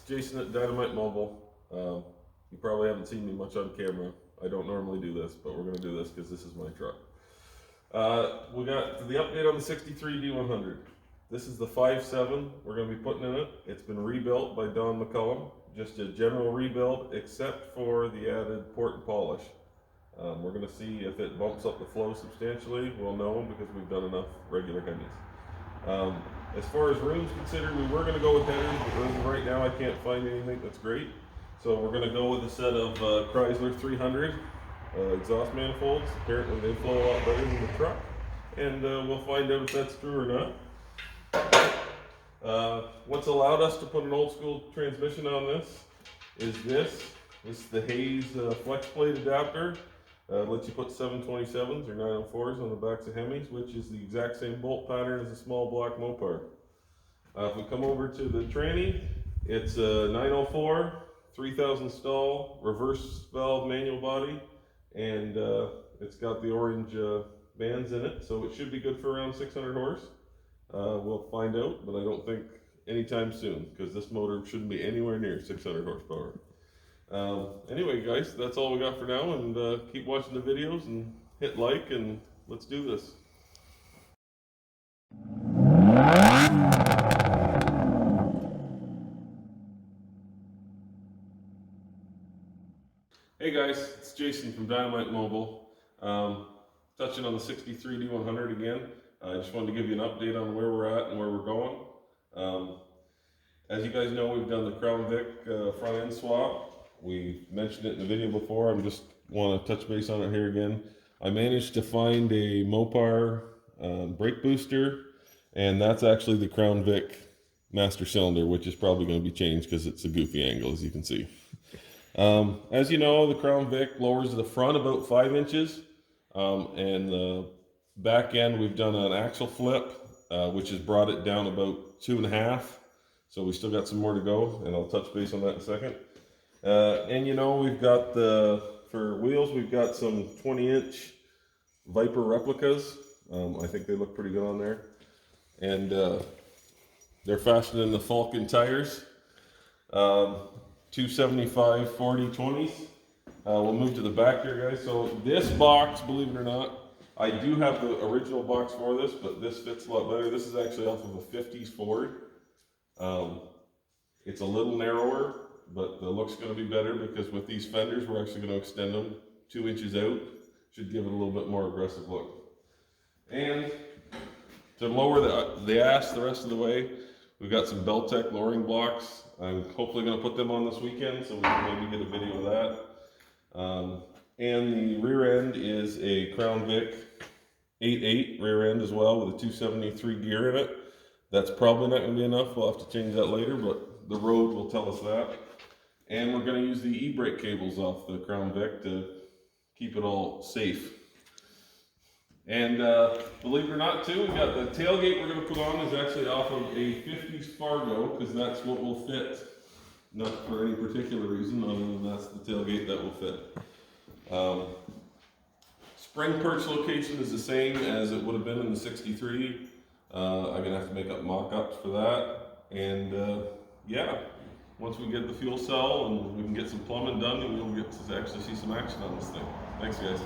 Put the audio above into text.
Jason at Dynomite Mobile. You probably haven't seen me much on camera. I don't normally do this, but we're going to do this because this is my truck. We got the update on the 63 D100. This is the 5.7 we're going to be putting in it. It's been rebuilt by Don McCullum. Just a general rebuild except for the added port and polish. We're going to see if it bumps up the flow substantially. We'll know because we've done enough regular Hemis. As far as rooms considered, we were going to go with headers, but as of right now I can't find anything that's great. So we're going to go with a set of Chrysler 300 exhaust manifolds. Apparently they flow a lot better than the truck, and we'll find out if that's true or not. What's allowed us to put an old school transmission on this is this. This is the Hayes flex plate adapter. Lets you put 727s or 904s on the backs of Hemis, which is the exact same bolt pattern as a small block Mopar. If we come over to the tranny, it's a 904, 3000 stall, reverse valve manual body, and it's got the orange bands in it, so it should be good for around 600 horse. We'll find out, but I don't think anytime soon, because this motor shouldn't be anywhere near 600 horsepower. Anyway guys, that's all we got for now, and keep watching the videos and hit like, and let's do this. Hey guys, it's Jason from Dynomite Mobile. Touching on the 63 D100 again. I just wanted to give you an update on where we're at and where we're going. As you guys know, we've done the Crown Vic front end swap. We mentioned it in the video before. I just want to touch base on it here again. I managed to find a Mopar brake booster, and that's actually the Crown Vic master cylinder, which is probably going to be changed because it's a goofy angle, as you can see. As you know, the Crown Vic lowers the front about 5 inches, and the back end we've done an axle flip, which has brought it down about 2.5. So we still got some more to go, and I'll touch base on that in a second. And you know, we've got for wheels, we've got some 20-inch Viper replicas. I think they look pretty good on there. And they're fastened in the Falcon tires. 275 40/20s. We'll move to the back here, guys. So this box, believe it or not, I do have the original box for this, but this fits a lot better. This is actually off of a 50s Ford. It's a little narrower, but the look's going to be better because with these fenders, we're actually going to extend them 2 inches out. Should give it a little bit more aggressive look. And to lower the ass the rest of the way, we've got some Beltec lowering blocks. I'm hopefully going to put them on this weekend, so we can maybe get a video of that. And the rear end is a Crown Vic 8.8 rear end as well with a 273 gear in it. That's probably not going to be enough. We'll have to change that later, but the road will tell us that. And we're going to use the e-brake cables off the Crown Vic to keep it all safe. And believe it or not too, we got the tailgate we're going to put on is actually off of a 50s Fargo, because that's what will fit. Not for any particular reason, other than that's the tailgate that will fit. Spring perch location is the same as it would have been in the 63. I'm going to have to make up mock-ups for that. And yeah, once we get the fuel cell and we can get some plumbing done, then we'll get to actually see some action on this thing. Thanks guys.